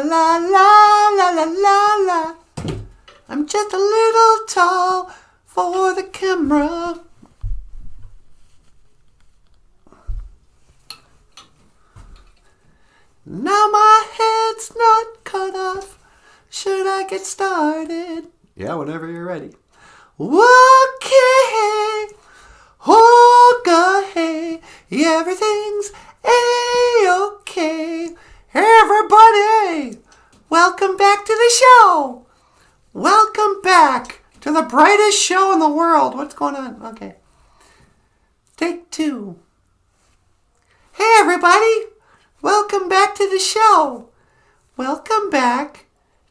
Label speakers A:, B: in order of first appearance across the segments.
A: la la la la la la la. I'm just a little tall for the camera. Now my head's not cut off. Should I get started? Yeah, whenever you're ready. Okay. Okay. Everything's A-okay. Everybody, welcome back to the show. Welcome back to the brightest show in the world. What's going on? Okay. Take 2. Hey, everybody. Welcome back to the show. Welcome back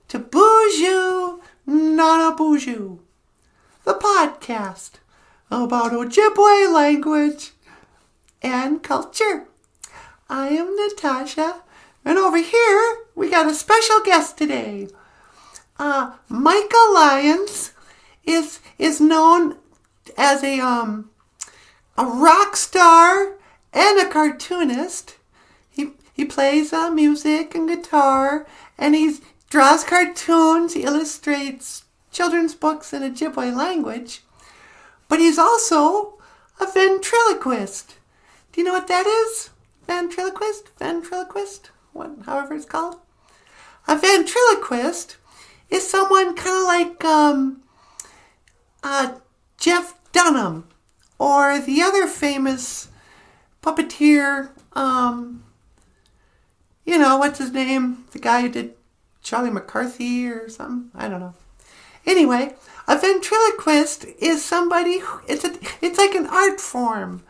A: to BOOZHOO, not a BOOZHOO, the podcast about Ojibwe language and culture. I am Natasha, and over here we got a special guest today. Michael Lyons is known as a rock star and a cartoonist. He plays music and guitar, and he draws cartoons. He illustrates children's books in Ojibwe language. But he's also a ventriloquist. Do you know what that is? Ventriloquist? However it's called. A ventriloquist is someone kind of like Jeff Dunham, or the other famous puppeteer, what's his name? The guy who did Charlie McCarthy or something? I don't know. Anyway, a ventriloquist is somebody, it's like an art form.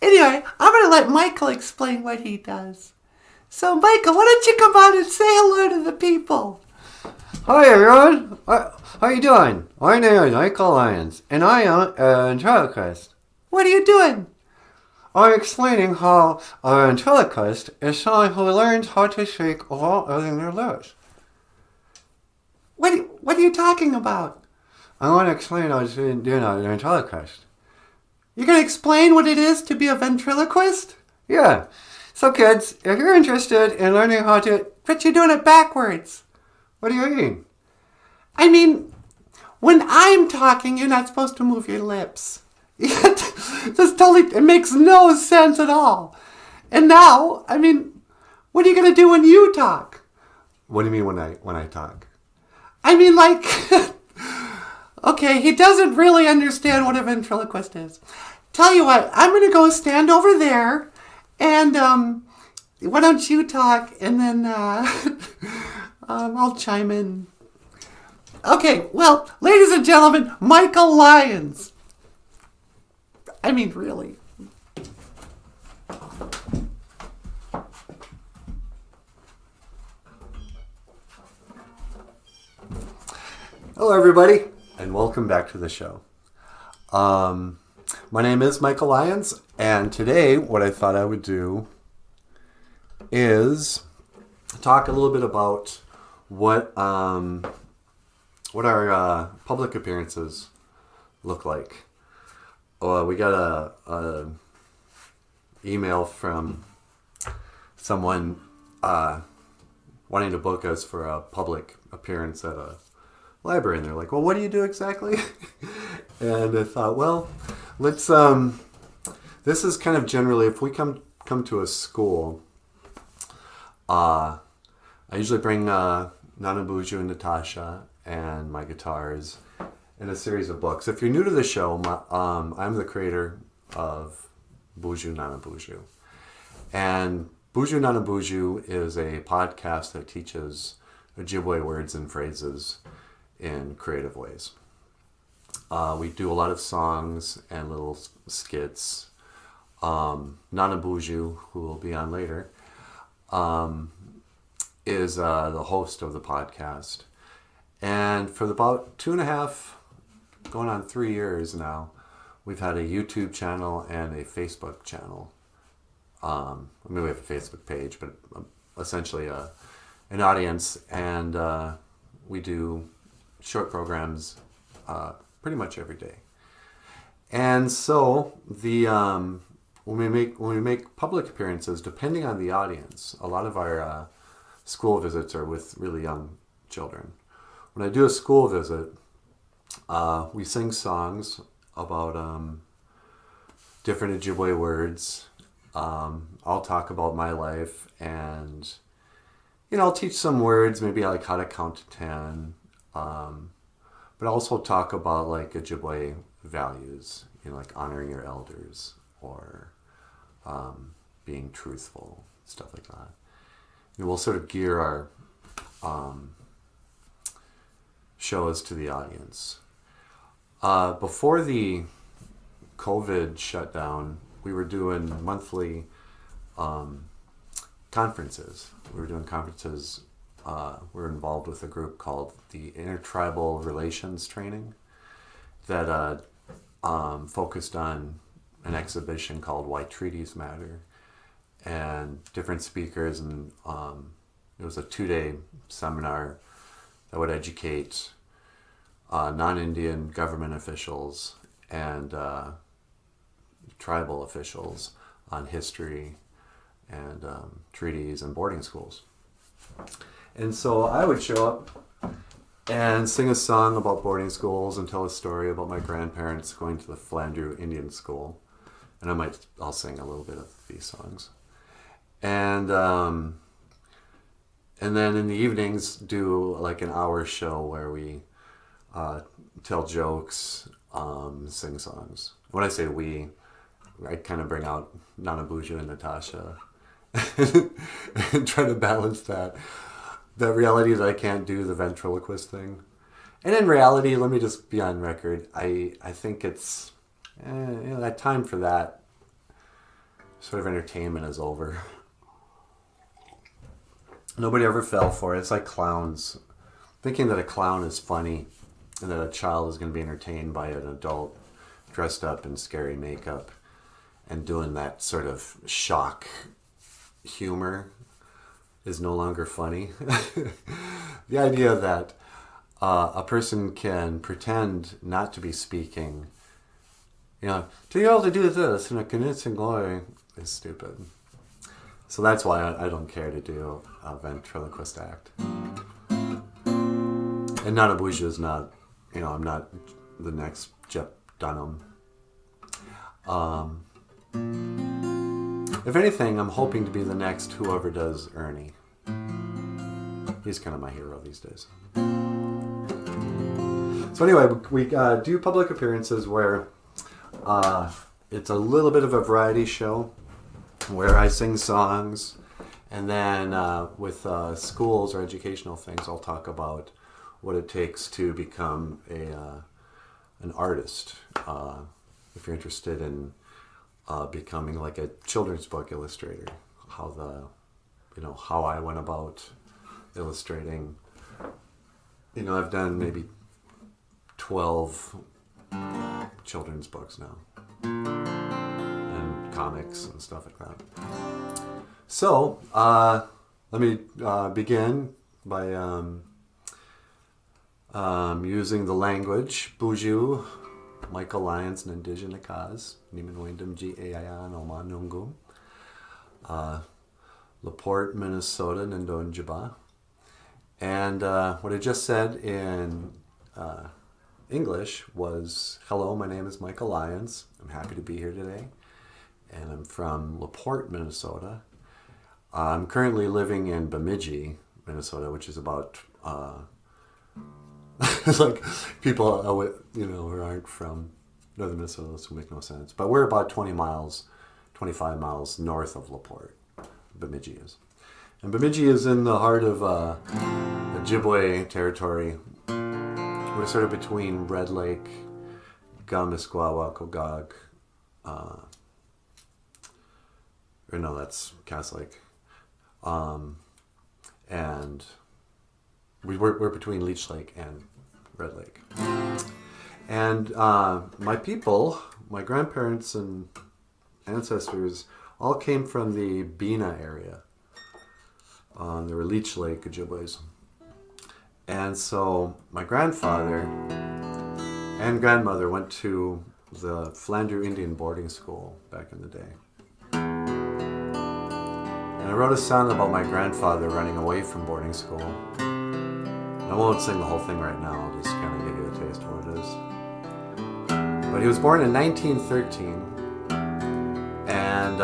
A: Anyway, I'm going to let Michael explain what he does. So, Michael, why don't you come on and say hello to the people?
B: Hi, everyone. How you doing? My name is Michael Lyons, and I am a ventriloquist.
A: What are you doing?
B: I'm explaining how a ventriloquist is someone who learns how to speak without using their lips.
A: What are you talking about?
B: I want to explain how to do a ventriloquist.
A: You're going to explain what it is to be a ventriloquist?
B: Yeah. So, kids, if you're interested in learning how to...
A: But you're doing it backwards.
B: What do you mean?
A: I mean, when I'm talking, you're not supposed to move your lips. It makes no sense at all. And now, I mean, what are you going to do when you talk?
B: What do you mean when I talk?
A: I mean, like, okay, he doesn't really understand what a ventriloquist is. Tell you what, I'm going to go stand over there, and why don't you talk, and then I'll chime in. Okay, well, ladies and gentlemen, Michael Lyons. I mean, really.
B: Hello, everybody, and welcome back to the show. My name is Michael Lyons, and today what I thought I would do is talk a little bit about what our public appearances look like. We got a email from someone wanting to book us for a public appearance at a library, and they're like, well, what do you do exactly? And I thought, well, let's this is kind of generally, if we come to a school, I usually bring Nana BOOZHOO and Natasha and my guitars and a series of books. If you're new to the show, I'm the creator of BOOZHOO, Nana BOOZHOO. And BOOZHOO, Nana BOOZHOO is a podcast that teaches Ojibwe words and phrases in creative ways. We do a lot of songs and little skits. Nana BOOZHOO, who will be on later, is the host of the podcast. And for about 2.5, going on 3 years now, we've had a YouTube channel and a Facebook channel. We have a Facebook page, but essentially an audience, and we do short programs pretty much every day. And so when we make public appearances, depending on the audience, a lot of our school visits are with really young children. When I do a school visit, we sing songs about different Ojibwe words. I'll talk about my life, and I'll teach some words, maybe like how to count to 10, but also talk about like Ojibwe values, like honoring your elders or being truthful, stuff like that. We'll sort of gear our shows to the audience. Before the COVID shutdown, we were doing monthly conferences. We were doing conferences. We're involved with a group called the Intertribal Relations Training that focused on an exhibition called Why Treaties Matter, and different speakers, and it was a 2-day seminar that would educate non-Indian government officials and tribal officials on history and treaties and boarding schools. And so I would show up and sing a song about boarding schools and tell a story about my grandparents going to the Flandreau Indian School. And I'll sing a little bit of these songs. And then in the evenings do like an hour show where we tell jokes, sing songs. When I say we, I kind of bring out Nana BOOZHOO and Natasha and try to balance that reality that I can't do the ventriloquist thing. And in reality, let me just be on record, I think it's that time for that sort of entertainment is over. Nobody ever fell for it. It's like clowns. Thinking that a clown is funny and that a child is going to be entertained by an adult dressed up in scary makeup and doing that sort of shock humor is no longer funny. The idea that a person can pretend not to be speaking, to be able to do this in a convincing way is stupid. So that's why I don't care to do a ventriloquist act. And Nana BOOZHOO is not, I'm not the next Jeff Dunham. If anything, I'm hoping to be the next whoever does Ernie. He's kind of my hero these days. So anyway, we do public appearances where it's a little bit of a variety show where I sing songs, and then with schools or educational things, I'll talk about what it takes to become an artist. If you're interested in becoming like a children's book illustrator, how I went about illustrating. I've done maybe 12 children's books now, and comics and stuff like that. So let me begin by using the language BOOZHOO, Michael Lyons, Nandijan Akaz, Niman Windham G-A-I-N, Oman Nungum, LaPorte, Minnesota, Nandon Jaba. And what I just said in English was, hello, my name is Michael Lyons. I'm happy to be here today. And I'm from LaPorte, Minnesota. I'm currently living in Bemidji, Minnesota, which is about, it's like people, who aren't from northern Minnesota, this will make no sense. But we're about 25 miles north of LaPorte, Bemidji is. And Bemidji is in the heart of Ojibwe territory. We're sort of between Red Lake, Gamisquawa, Kogag, that's Cass Lake. And we're between Leech Lake and Red Lake. And my people, my grandparents and ancestors, all came from the Bena area. They were Leech Lake Ojibwes. And so my grandfather and grandmother went to the Flandreau Indian boarding school back in the day. And I wrote a song about my grandfather running away from boarding school. I won't sing the whole thing right now, I'll just kind of give you a taste of what it is. But he was born in 1913, and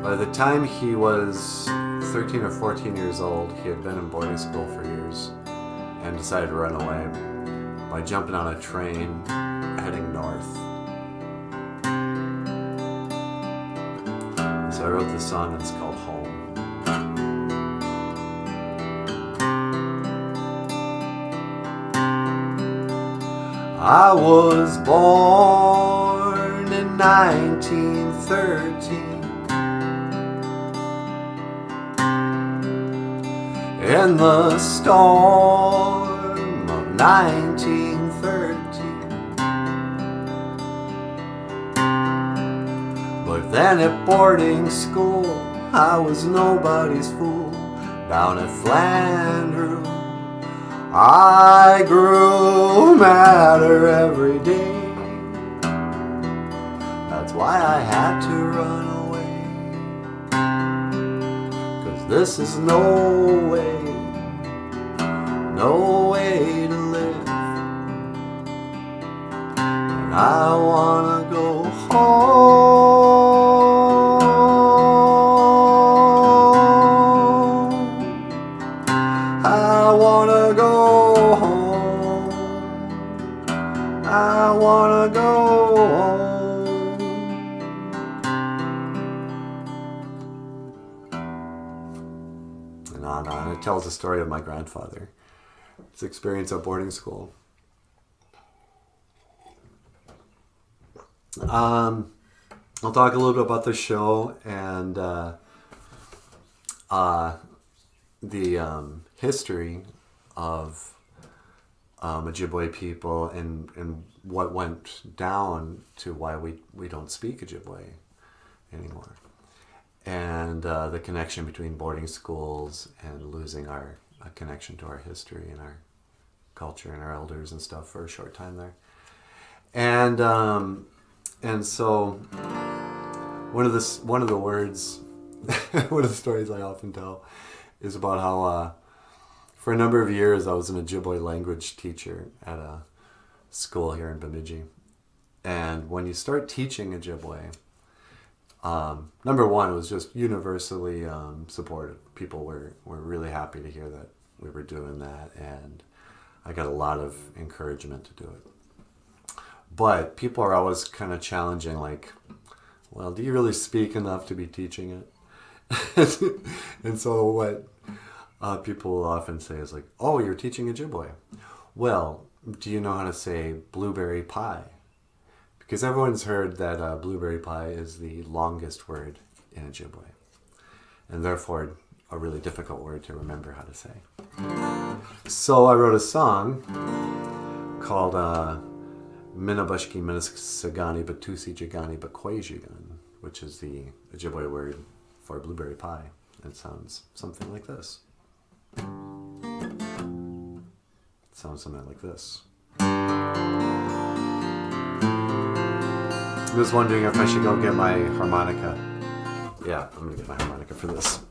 B: by the time he was 13 or 14 years old, he had been in boarding school for years and decided to run away by jumping on a train heading north. So I wrote this song and it's called Home. I was born in 1913 in the storm of 1913. But then at boarding school I was nobody's fool. Down at Flandreau I grew madder every day. That's why I had to run away, 'cause this is no way to live. And I wanna go home. I wanna go home. I wanna go home. And on and on. It tells the story of my grandfather, his experience at boarding school. I'll talk a little bit about the show and the history of Ojibwe people and what went down to why we don't speak Ojibwe anymore. And the connection between boarding schools and losing our connection to our history and our culture and our elders and stuff for a short time there. And so one of the words, one of the stories I often tell is about how for a number of years I was an Ojibwe language teacher at a school here in Bemidji. And when you start teaching Ojibwe, number one, it was just universally supported. People were really happy to hear that we were doing that, and I got a lot of encouragement to do it. But people are always kind of challenging, like, well, do you really speak enough to be teaching it? And so what people will often say is like, oh, you're teaching Ojibwe. Well, do you know how to say blueberry pie? Because everyone's heard that blueberry pie is the longest word in Ojibwe, and therefore a really difficult word to remember how to say. So I wrote a song called Minabushki Minasagani Batusi Jagani Bakwajigan, which is the Ojibwe word for blueberry pie. It sounds something like this. It sounds something like this. I was wondering if I should go get my harmonica. Yeah, I'm gonna get my harmonica for this.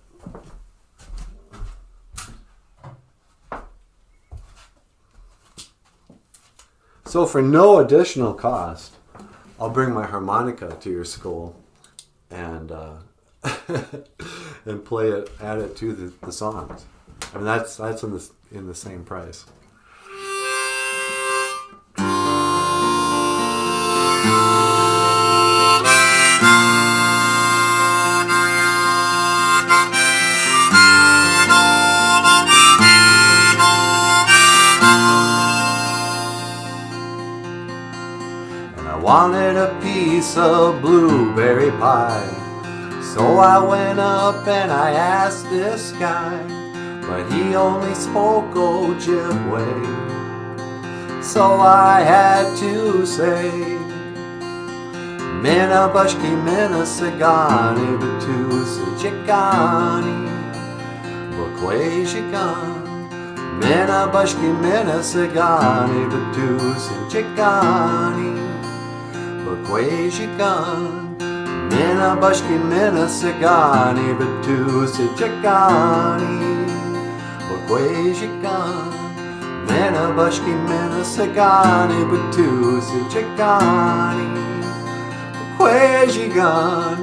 B: So for no additional cost, I'll bring my harmonica to your school and and play it, add it to the songs. I mean that's in the same price. Wanted a piece of blueberry pie, so I went up and I asked this guy, but he only spoke Ojibwe, so I had to say, Minabushki Minasagani Batusi Jikani Bakwajigan, Minabushki Minasagani Batusi Jikani Bakwajigan, Mina bashki mina sigani batu sichikani Bokwejikan Mina bashki mina sigani batu sichikani Bokwejikan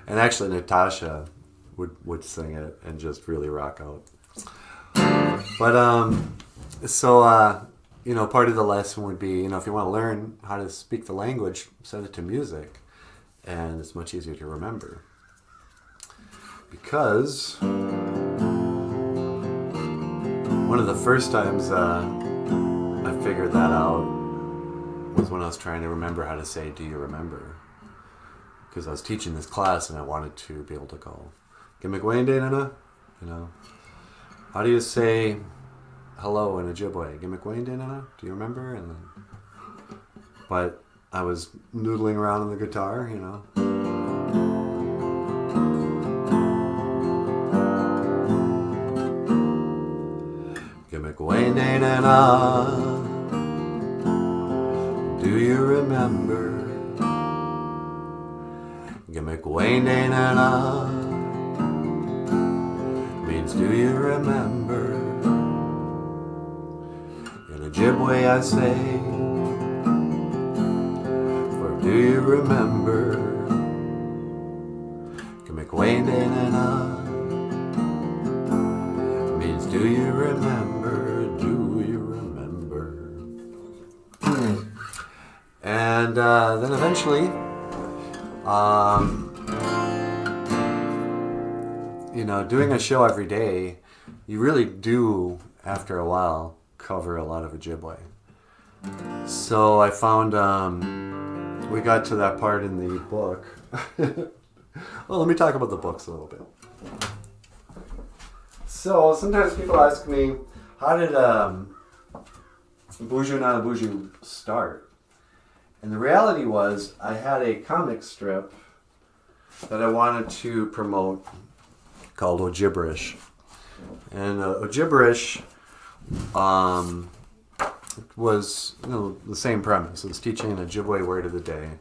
B: And actually, Natasha would sing it and just really rock out. But so part of the lesson would be, if you want to learn how to speak the language, set it to music, and it's much easier to remember. Because one of the first times I figured that out was when I was trying to remember how to say, "Do you remember?" Because I was teaching this class and I wanted to be able to go, Gimigwende nana? How do you say hello in Ojibwe? Gimigwende nana? Do you remember? But I was noodling around on the guitar, Gimigwende nana? Do you remember? Gimigwende nana means do you remember? In Ojibwe I say, for do you remember? Gimigwende nana means do you remember? Do you remember? And then eventually doing a show every day, you really do, after a while, cover a lot of Ojibwe. So I found, we got to that part in the book. Well, let me talk about the books a little bit. So sometimes people ask me, how did BOOZHOO Not a BOOZHOO start? And the reality was, I had a comic strip that I wanted to promote called Ojibwe. And Ojibwe was the same premise. It was teaching an Ojibwe word of the day.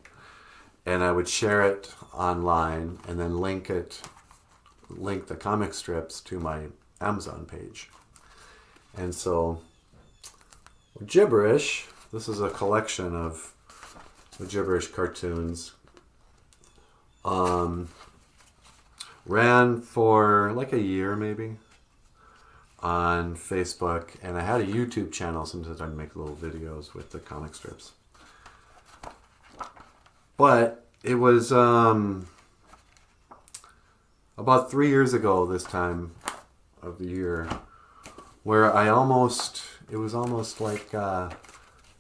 B: And I would share it online and then link the comic strips to my Amazon page. And so Ojibwe, this is a collection of Ojibwe cartoons, ran for like a year maybe on Facebook, and I had a YouTube channel. Sometimes I'd make little videos with the comic strips. But it was about 3 years ago this time of the year where it was almost like a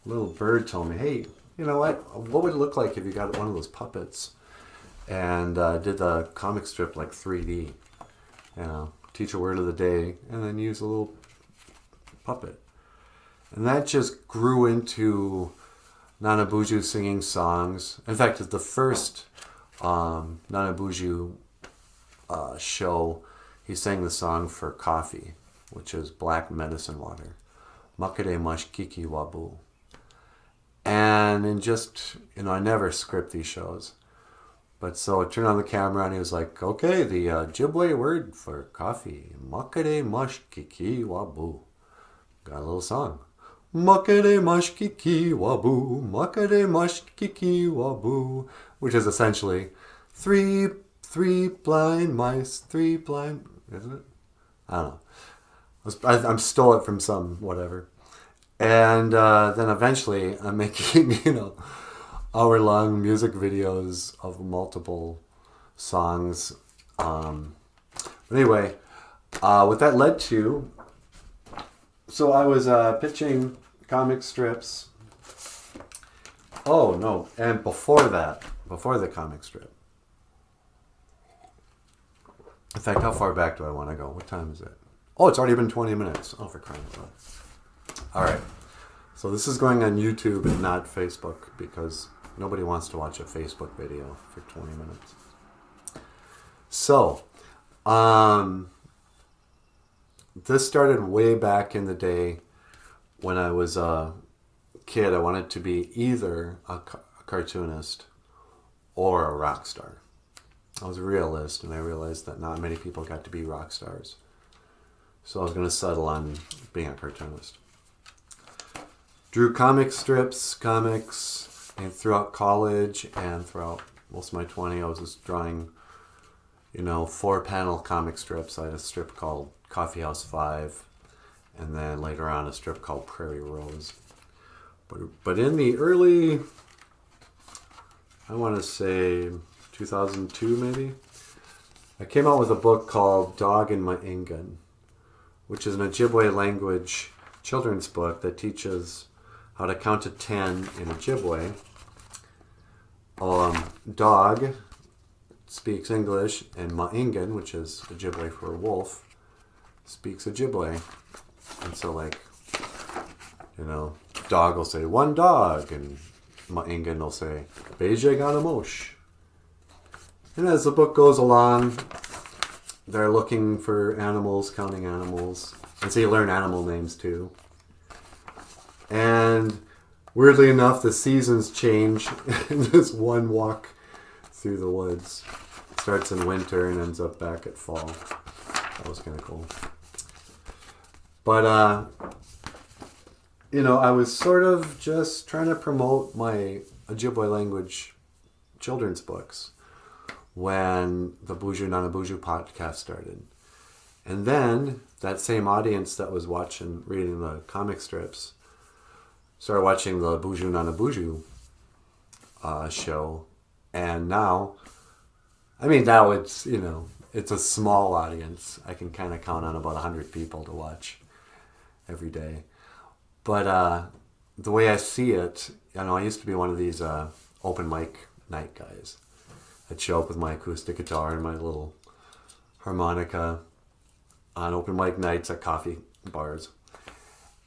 B: little bird told me, hey, you know what would it look like if you got one of those puppets and did the comic strip like 3D, teach a word of the day and then use a little puppet. And that just grew into Nana BOOZHOO singing songs. In fact, the first Nana BOOZHOO show, he sang the song for coffee, which is black medicine water. Makere mash kiki wabu. And in just, I never script these shows. But so I turned on the camera and he was like, okay, the Ojibwe word for coffee. Makere mash kiki wabu. Got a little song. Makere mash kiki wabu. Makere mash kiki wabu. Which is essentially three blind mice, isn't it? I don't know. I stole it from some whatever. And then eventually I'm making, hour-long music videos of multiple songs. But anyway, what that led to, so I was pitching comic strips. Oh, no, and before the comic strip. In fact, how far back do I want to go? What time is it? Oh, it's already been 20 minutes. Oh, for crying out loud. All right. So this is going on YouTube and not Facebook because nobody wants to watch a Facebook video for 20 minutes. So, this started way back in the day when I was a kid. I wanted to be either a cartoonist or a rock star. I was a realist, and I realized that not many people got to be rock stars. So I was going to settle on being a cartoonist. Drew comics, and throughout college and throughout most of my 20s, I was just drawing, 4-panel comic strips. I had a strip called Coffee House 5, and then later on a strip called Prairie Rose. But in the early, I want to say 2002 maybe, I came out with a book called Dog and Ma'ingan, which is an Ojibwe language children's book that teaches how to count to 10 in Ojibwe. Dog speaks English, and Ma'ingan, which is Ojibwe for wolf, speaks Ojibwe. And so, dog will say, one dog, and Ma'ingan will say, Beje Ganamosh. And as the book goes along, they're looking for animals, counting animals. And so you learn animal names too. And weirdly enough, the seasons change in this one walk through the woods. It starts in winter and ends up back at fall. That was kind of cool. But, I was sort of just trying to promote my Ojibwe language children's books when the BOOZHOO Not a BOOZHOO podcast started. And then that same audience that was reading the comic strips started watching the BOOZHOO Not a BOOZHOO show. And now it's, it's a small audience. I can kind of count on about 100 people to watch every day. But the way I see it, I used to be one of these open mic night guys. I'd show up with my acoustic guitar and my little harmonica on open mic nights at coffee bars.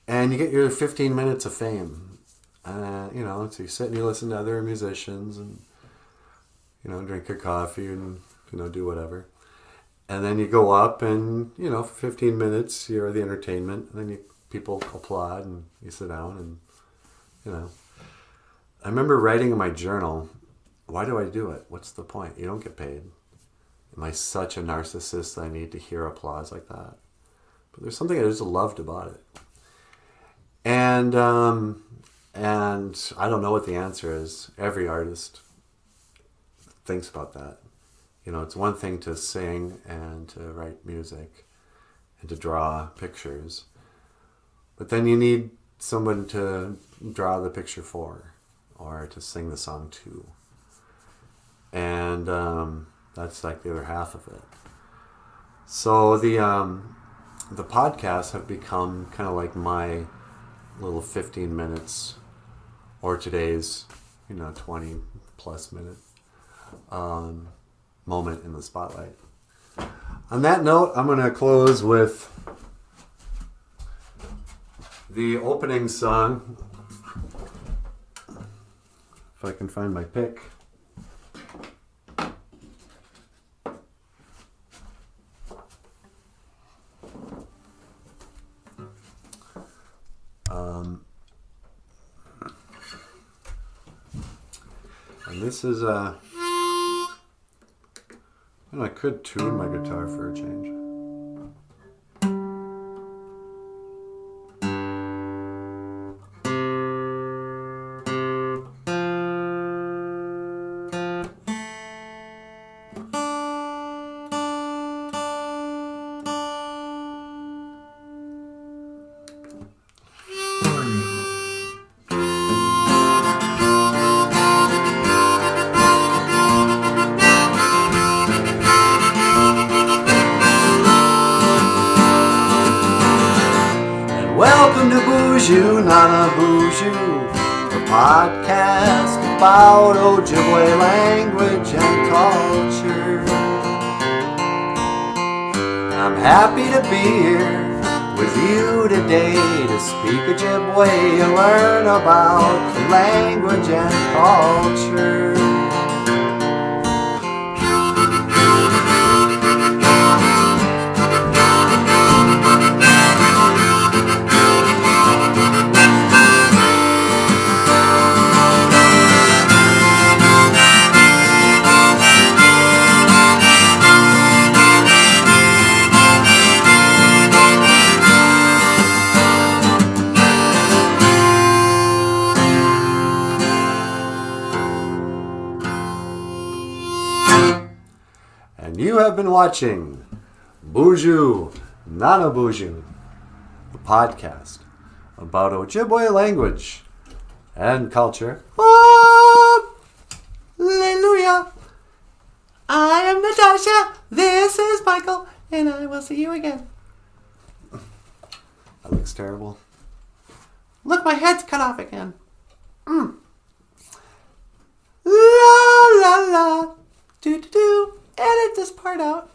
B: And you get your 15 minutes of fame. So you sit and you listen to other musicians and, drink your coffee and, do whatever. And then you go up and, for 15 minutes, you're the entertainment. And then people applaud and you sit down and, I remember writing in my journal, why do I do it? What's the point? You don't get paid. Am I such a narcissist that I need to hear applause like that? But there's something I just loved about it. And I don't know what the answer is. Every artist thinks about that. It's one thing to sing and to write music and to draw pictures. But then you need someone to draw the picture for or to sing the song to. And that's like the other half of it. So the podcasts have become kind of like my little 15 minutes or today's 20 plus minute moment in the spotlight. On that note, I'm going to close with the opening song, if I can find my pick. And this is I could tune my guitar for a change. Welcome to BOOZHOO, Not a BOOZHOO, the podcast about Ojibwe language and culture. I'm happy to be here with you today to speak Ojibwe and learn about language and culture. And you have been watching BOOZHOO, Nana BOOZHOO, the podcast about Ojibwe language and culture.
A: Hallelujah. I am Natasha. This is Michael. And I will see you again.
B: That looks terrible.
A: Look, my head's cut off again. La la la. Do do do. Edit this part out.